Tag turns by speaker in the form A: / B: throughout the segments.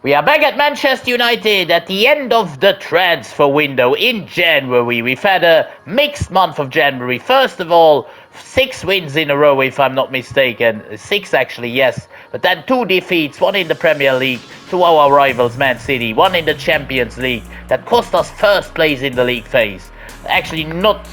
A: We are back at Manchester United at the end of the transfer window in January. We've had a mixed month of January. First of all, 6 wins in a row, if I'm not mistaken. 6 actually, yes. But then 2 defeats, 1 in the Premier League to our rivals Man City, 1 in the Champions League that cost us first place in the league phase. Actually not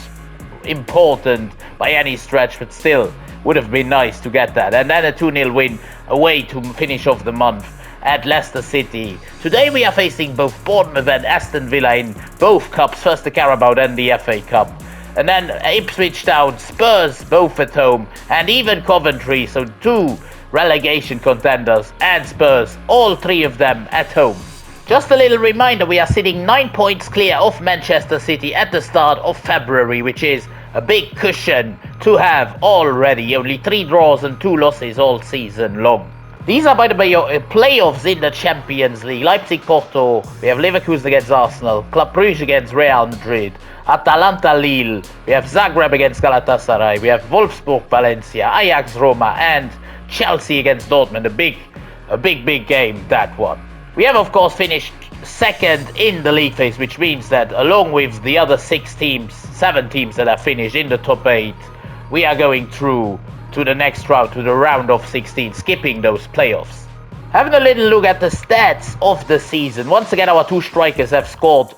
A: important by any stretch, but still would have been nice to get that. And then a 2-0 win away to finish off the month at Leicester City. Today we are facing both Bournemouth and Aston Villa in both cups, first the Carabao then the FA Cup. And then Ipswich Town, Spurs both at home, and even Coventry, so 2 relegation contenders and Spurs, all 3 of them at home. Just a little reminder, we are sitting 9 points clear of Manchester City at the start of February, which is a big cushion to have already. Only 3 draws and 2 losses all season long. These are, by the way, your playoffs in the Champions League. Leipzig-Porto, we have Leverkusen against Arsenal, Club Brugge against Real Madrid, Atalanta-Lille, we have Zagreb against Galatasaray, we have Wolfsburg-Valencia, Ajax-Roma, and Chelsea against Dortmund. A big game, that one. We have, of course, finished second in the league phase, which means that along with the other 7 teams that have finished in the top 8, we are going through to the next round, to the round of 16, skipping those playoffs. Having a little look at the stats of the season. Once again, our 2 strikers have scored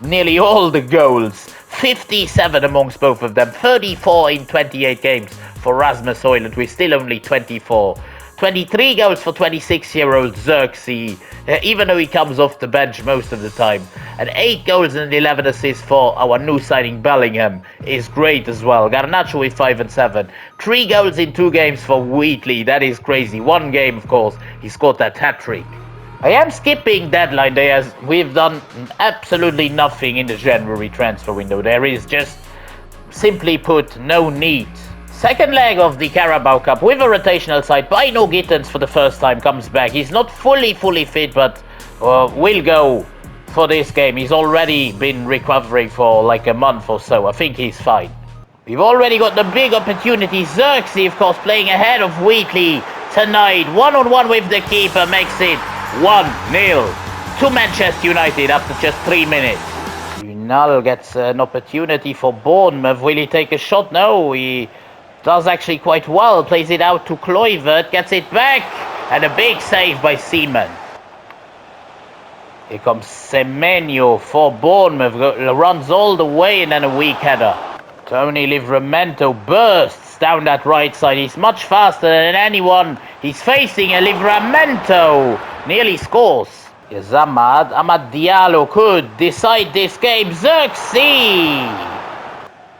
A: nearly all the goals. 57 amongst both of them. 34 in 28 games for Rasmus Højlund, with still only 24. 23 goals for 26-year-old Xerxes, even though he comes off the bench most of the time. And 8 goals and 11 assists for our new signing Bellingham is great as well. Garnacho with 5 and 7. 3 goals in 2 games for Wheatley, that is crazy. 1 game, of course, he scored that hat-trick. I am skipping deadline day as we've done absolutely nothing in the January transfer window. There is just, simply put, no need. Second leg of the Carabao Cup with a rotational side. Bino Gittens for the first time comes back. He's not fully fit, but will go for this game. He's already been recovering for like a month or so. I think he's fine. We've already got the big opportunity. Xerxes, of course, playing ahead of Wheatley tonight. 1-on-1 with the keeper makes it 1-0 to Manchester United after just 3 minutes. Unal gets an opportunity for Bournemouth. Will he take a shot? No, he does actually quite well. Plays it out to Kluivert, gets it back, and a big save by Seaman. Here comes Semenyo for Bournemouth, runs all the way and then a weak header. Tony Livramento bursts down that right side. He's much faster than anyone he's facing, and Livramento nearly scores. Here's Ahmad Diallo could decide this game. Xerxes!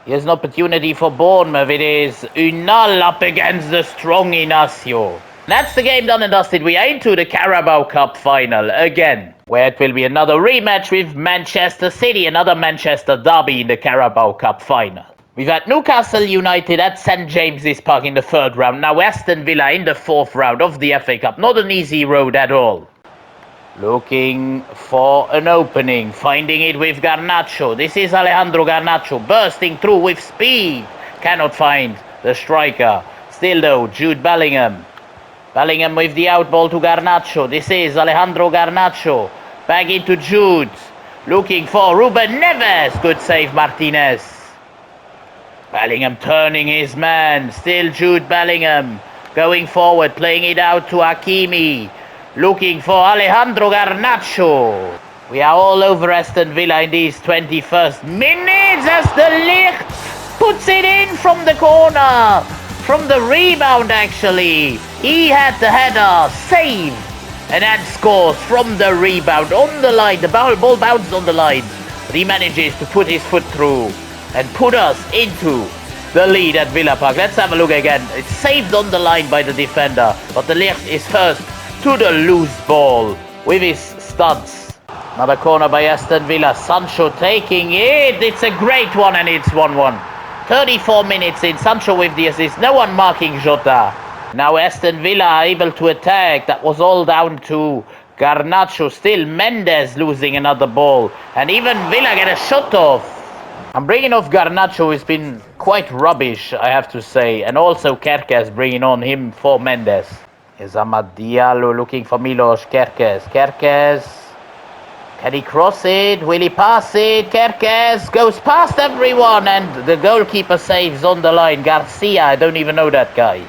A: Here's an opportunity for Bournemouth. It is Unal up against the strong Inacio. That's the game done and dusted. We are into the Carabao Cup final again, where it will be another rematch with Manchester City, another Manchester derby in the Carabao Cup final. We've had Newcastle United at St James's Park in the 3rd round. Now Aston Villa in the 4th round of the FA Cup. Not an easy road at all. Looking for an opening, finding it with Garnacho. This is Alejandro Garnacho, bursting through with speed. Cannot find the striker. Still though, Jude Bellingham. Bellingham with the outball to Garnacho. This is Alejandro Garnacho. Back into Jude. Looking for Ruben Neves. Good save, Martinez. Bellingham turning his man. Still Jude Bellingham. Going forward, playing it out to Hakimi. Looking for Alejandro Garnacho. We are all over Aston Villa in these 21st minutes as the Ligt puts it in from the corner. From the rebound, actually. He had the header, save, and then scores from the rebound on the line. The ball bounced on the line, but he manages to put his foot through and put us into the lead at Villa Park. Let's have a look again. It's saved on the line by the defender, but the Ligt is first to the loose ball with his studs. Another corner by Aston Villa. Sancho taking it. It's a great one, and it's 1-1. 34 minutes in. Sancho with the assist. No one marking Jota. Now Aston Villa are able to attack. That was all down to Garnacho. Still Mendes losing another ball. And even Villa get a shot off. I'm bringing off Garnacho, who's been quite rubbish, I have to say. And also Kerkez bringing on him for Mendes. Here's Amad Diallo looking for Milos Kerkez. Kerkez. Can he cross it? Will he pass it? Kerkez goes past everyone and the goalkeeper saves on the line. Garcia, I don't even know that guy.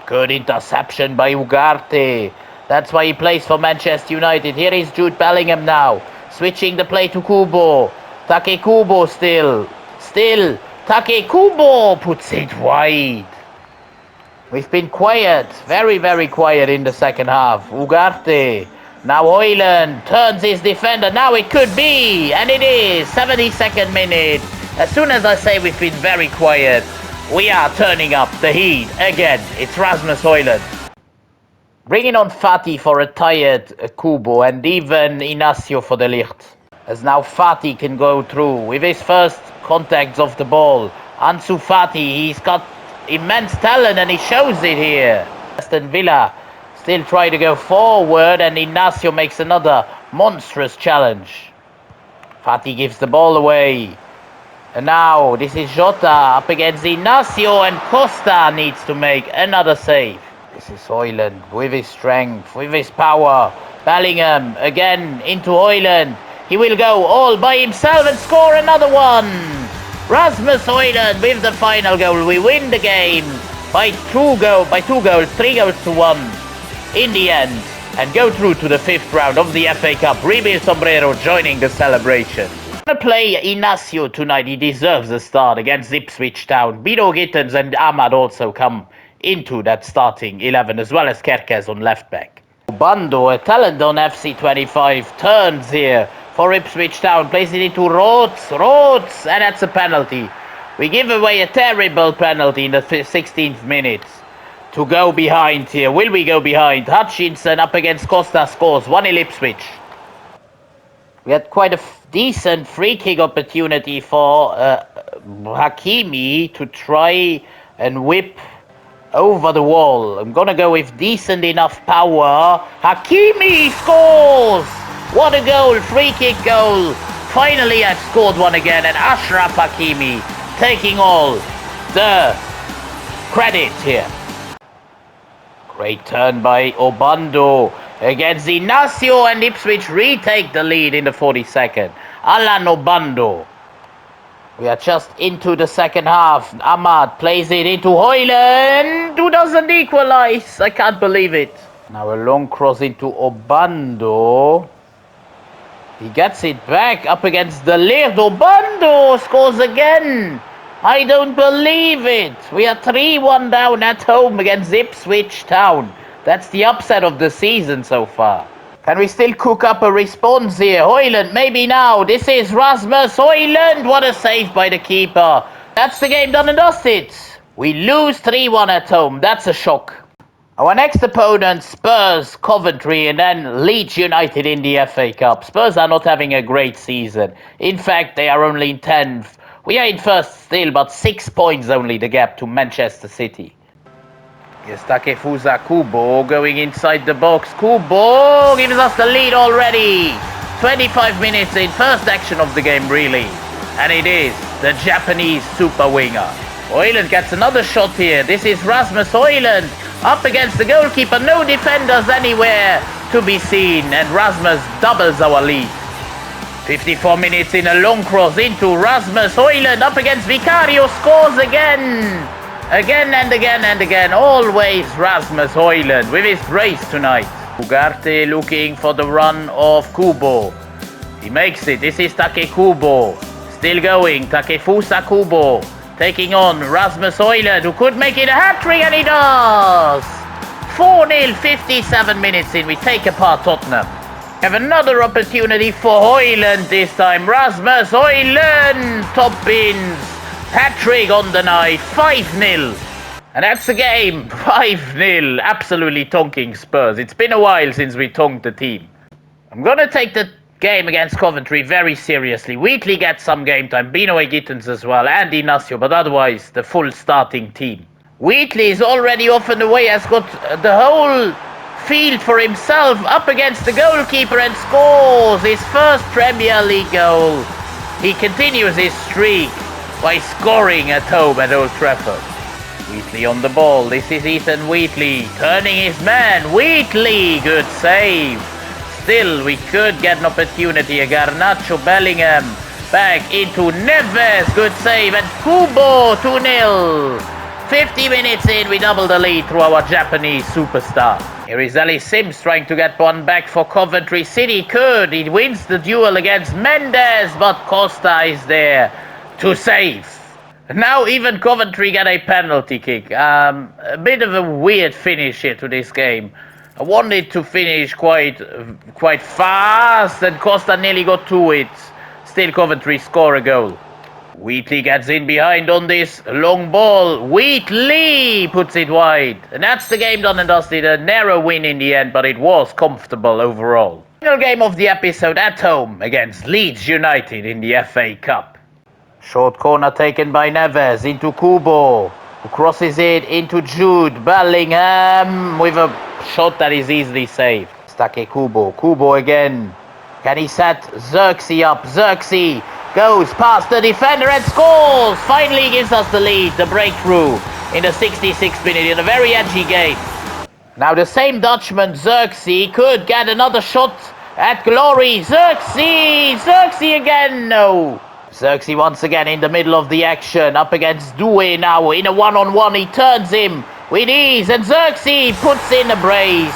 A: Good interception by Ugarte. That's why he plays for Manchester United. Here is Jude Bellingham now. Switching the play to Kubo. Take Kubo still. Take Kubo puts it wide. We've been quiet, very, very quiet in the second half. Ugarte, now Højlund turns his defender. Now it could be, and it is. 72nd minute. As soon as I say we've been very quiet, we are turning up the heat again. It's Rasmus Højlund. Bringing on Fati for a tired Kubo and even Inacio for the Ligt. As now Fati can go through with his first contacts of the ball. Ansu Fati, he's got immense talent and he shows it here. Aston Villa still try to go forward and Inacio makes another monstrous challenge. Fati gives the ball away. And now this is Jota up against Inacio and Costa needs to make another save. This is Højlund with his strength, with his power. Bellingham again into Højlund. He will go all by himself and score another one. Rasmus Højlund with the final goal. We win the game by 3 goals to 1 in the end and go through to the 5th round of the FA Cup. Rebil Sombrero joining the celebration. To play Inacio tonight, he deserves a start against Ipswich Town. Bino Gittens and Ahmad also come into that starting 11 as well as Kerkez on left back. Bando, a talent on FC25, turns here for Ipswich Town, plays it into Rhodes, and that's a penalty. We give away a terrible penalty in the 16th minute. To go behind here, will we go behind? Hutchinson up against Costa scores, 1-0 Ipswich. We had quite a decent free kick opportunity for Hakimi to try and whip over the wall. I'm gonna go with decent enough power. Hakimi scores! What a goal, free kick goal. Finally I've scored one again and Ashraf Hakimi taking all the credit here. Great turn by Obando against Inacio and Ipswich retake the lead in the 42nd. Alan Obando. We are just into the second half. Ahmad plays it into Højlund, who doesn't equalize. I can't believe it. Now a long cross into Obando. He gets it back up against the Ligt. Obando scores again. I don't believe it. We are 3-1 down at home against Ipswich Town. That's the upset of the season so far. Can we still cook up a response here? Højlund, maybe now. This is Rasmus Højlund. What a save by the keeper. That's the game done and dusted. We lose 3-1 at home. That's a shock. Our next opponent, Spurs, Coventry, and then Leeds United in the FA Cup. Spurs are not having a great season. In fact, they are only in 10th. We are in first still, but 6 points only the gap to Manchester City. Here's Takefusa Kubo going inside the box. Kubo gives us the lead already. 25 minutes in, first action of the game really. And it is the Japanese super winger. Højlund gets another shot here. This is Rasmus Højlund up against the goalkeeper. No defenders anywhere to be seen. And Rasmus doubles our lead. 54 minutes in, a long cross into Rasmus Højlund up against Vicario. Scores again. Again and again and again. Always Rasmus Højlund with his brace tonight. Ugarte looking for the run of Kubo. He makes it. This is Take Kubo. Still going. Takefusa Kubo. Taking on Rasmus Højlund, who could make it a hat-trick, and he does! 4-0, 57 minutes in. We take apart Tottenham. Have another opportunity for Højlund this time. Rasmus Højlund top bins. Hat-trick on the night. 5-0. And that's the game. 5-0. Absolutely tonking Spurs. It's been a while since we tonked the team. I'm going to take the game against Coventry very seriously. Wheatley gets some game time, Bino Gittens as well, and Inacio, but otherwise the full starting team. Wheatley is already off and away, has got the whole field for himself, up against the goalkeeper and scores his first Premier League goal. He continues his streak by scoring at home at Old Trafford. Wheatley on the ball. This is Ethan Wheatley turning his man. Wheatley, good save. Still, we could get an opportunity. Garnacho Bellingham back into Neves. Good save. And Kubo 2-0. 50 minutes in, we double the lead through our Japanese superstar. Here is Ali Sims trying to get one back for Coventry City. Could. He wins the duel against Mendes, but Costa is there to save. Now even Coventry get a penalty kick. A bit of a weird finish here to this game. I wanted to finish quite fast, and Costa nearly got to it. Still Coventry score a goal. Wheatley gets in behind on this long ball. Wheatley puts it wide. And that's the game done and dusted. A narrow win in the end, but it was comfortable overall. Final game of the episode at home against Leeds United in the FA Cup. Short corner taken by Neves into Kubo, who crosses it into Jude Bellingham with a shot that is easily saved. Stake Kubo. Kubo again. Can he set Xerxes up? Xerxes goes past the defender and scores! Finally gives us the lead, the breakthrough in the 66th minute in a very edgy game. Now the same Dutchman, Xerxes, could get another shot at glory. Xerxes! Xerxes again! No! Xerxes once again in the middle of the action, up against Doué now in a one-on-one. He turns him with ease, and Xerxes puts in a brace,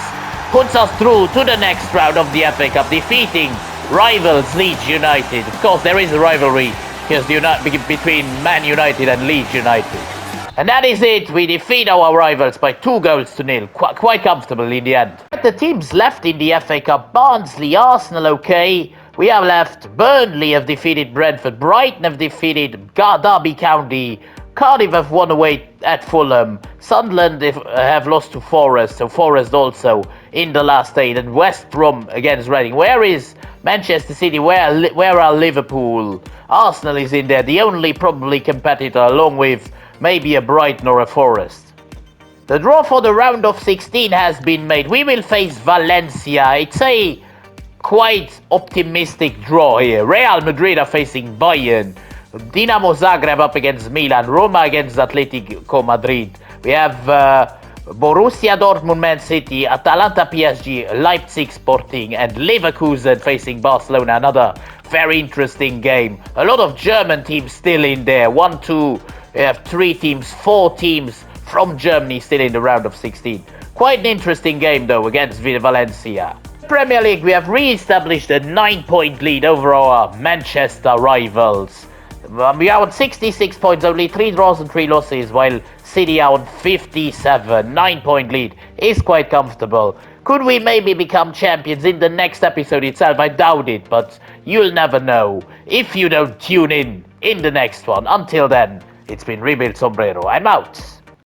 A: puts us through to the next round of the FA Cup, defeating rivals Leeds United. Of course, there is a rivalry between Man United and Leeds United. And that is it. We defeat our rivals by 2-0. Quite comfortable in the end. The teams left in the FA Cup: Barnsley, Arsenal, okay. We have left Burnley have defeated Brentford, Brighton have defeated Derby County, Cardiff have won away at Fulham, Sunderland have lost to Forest, so Forest also in the last 8, and West Brom against Reading. Where is Manchester City? Where are Liverpool? Arsenal is in there, the only probably competitor, along with maybe a Brighton or a Forest. The draw for the round of 16 has been made. We will face Valencia. It's a quite optimistic draw here. Real Madrid are facing Bayern, Dinamo Zagreb up against Milan, Roma against Atletico Madrid. We have Borussia Dortmund, Man City, Atalanta, PSG, Leipzig, Sporting, and Leverkusen facing Barcelona. Another very interesting game. A lot of German teams still in there. 1, 2, we have 3 teams, 4 teams from Germany still in the round of 16. Quite an interesting game though against Valencia. Premier League, we have re-established a 9-point lead over our Manchester rivals. We are on 66 points, only 3 draws and 3 losses, while City are on 57. 9-point lead is quite comfortable. Could we maybe become champions in the next episode itself? I doubt it, but you'll never know if you don't tune in the next one. Until then, it's been Rebuild Sombrero. I'm out.